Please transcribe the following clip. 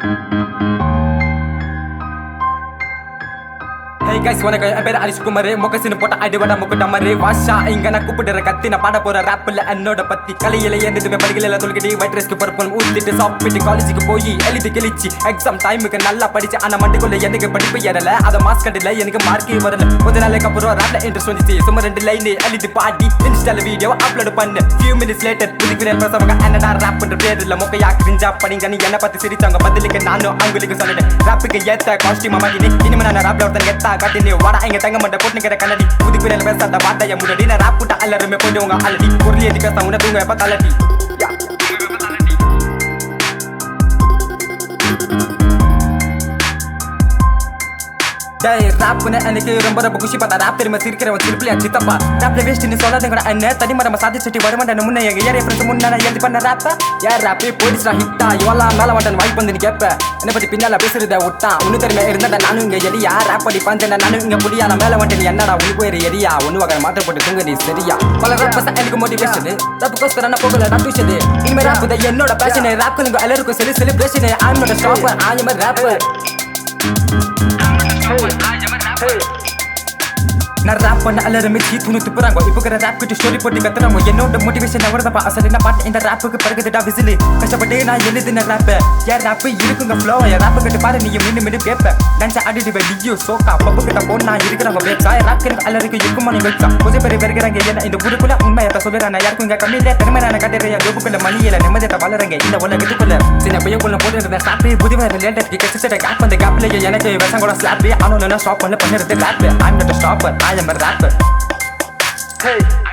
Hey guys, வணக்கம். என் பேர் அரிஷ் குமார். மொக்கசின்னு போட்ட அடிவட முக்குட்ட மாதிரி வாஷா இங்க நான் கூப்பிடுற கத்தி நான் பாட போற ராப்ல என்னோட பத்தி கலையில எந்ததுமே படிக்கல தொல்கடி ஒயிட் ரைஸ்க்கு பருப்பன் ஊத்திட்டு சாப்பிட்டு காலேஜுக்கு போய் எழுதி கிழிச்சு எக்ஸாம் டைமுக்கு நல்லா படிச்சு ஆனா மண்டுக்குள்ள எனக்கு படிப்பு ஏறல அத மார்க்ஸ் கட்டல எனக்கு மார்க்கே வரல கொஞ்ச நாளைக்கு அப்புறம் ராப்ல இன்ட்ரெஸ்ட் வந்துச்சு சும்மா 2 லைன் எழுதி பாடி இன்ஸ்டால வீடியோ அப்லோட் பண்ண few minutes later புதுக்கு நேரம் பேசவங்க என்னடா ராப் பண்ற பேர்ல மொக்கையா கிரிஞ்சா படிங்க நீ என்ன பத்தி சிரிச்சாங்க பதிலுக்கு நானும் அவங்களுக்கு சொல்லிட்டேன் ராப்புக்கு ஏத்த காஸ்டியூம் மாட்டி இனிமே நான் ராப்ல ஒருத்தன் கெத்தா காட்டினே வாடா எங்க தங்க மண்ட போட்டுக்கிற கண்ணடி புதுக்கு நேரம் பேசாத வார்த்தைய முன்னாடி நான் ராப் புட்டா எல்லாருமே போயிடுவாங்க ஆல்ரெடி பொருள் ஏத்தி பேச உன தூங்க எப்ப தலட்டி டேய் ராப்னு எனக்கு ரொம்ப குஷி பார்த்தா ராப் தெரியுமா சிரிக்கிறவன் சிரிப்பிலியா சித்தப்பா ராப்ல வேஸ்ட்னு சொல்லாதங்கடா என்ன தனி மரமா சாதிச்சுட்டு வருமாண்ட முன்ன எங்க ஏரியா ஃப்ரெண்ட்ஸ் முன்ன நான் எழுதி பண்ண ராப்ப யார் ராப்பே போலீஸ்ரா ஹிட்டா இவெல்லாம் மேல வண்டன் வாய்ப்பு வந்து நீ கேட்ப என்னை பத்தி பின்னால பேசுறத விட்டான் ஒன்னு தெரியுமா இருந்தா நானும் இங்க எரியா ராப் அடி பஞ்சேன் நானும் இங்க புரியாத மேல வண்டன் என்னடா உனக்கு போயிரு எரியா ஒன்னு வகை மாத்திர போட்டு தூங்க நீ சரியா பல ராப்பஸ் எனக்கு மோட்டிவேஷன் ராப்புக்கோஸ்கர நான் போகல நான் டியூஷன் இனிமே ராப் தான் என்னோட பேஷன் ராப்களுங்க எல்லாருக்கும் celebration I am not a stopper I am a rapper நான் ராப் பண்ண எல்லாருமே சீத்துன்னு துப்புறாங்க இப்போ ராப் கிட்ட ஸ்டோரி போட்டு கத்துறாங்க என்னோட மோட்டிவேஷன் அவர்தான் அசல் என்ன பாட்டு இந்த ராப்புக்கு பறக்குதுடா விசிலு கஷ்டப்பட்டு நான் எழுதின ராப் யார் ராப் இருக்குங்க ஃப்ளோ என் ராப் கிட்ட பாரு நீ மீண்டும் கேட்ப டான்ஸ் ஆடிட்டு வீடியோ சோக்கா பப்பு கிட்ட போனா இருக்கிறவங்க பேச்சா ராப் கிட்ட எல்லாருக்கும் இருக்குமா நீ வச்சா கொஞ்சம் பேர் வருகிறாங்க என்ன இந்த ஊருக்குள்ள உண்மை எப்ப சொல்லுறேன் யாருக்கும் இங்க கம்மி இல்லை திறமை நான் கட்டுறேன் ஜோப்புக்குள்ள மணியில நிம்மதியை வளருங்க இந்த உலகத்துக்குள்ள சின்ன பையக்குள்ள போட்டு சாப்பி புதிய ரிலேட்டட் கெஸ்ட் கேப் அந்த கேப்ல எனக்கு விஷம் கூட ஸ்லாப்பி ஆனால் நான் ஸ்டாப் பண்ணுறது rap I'm not a stopper I am a rapper. Hey.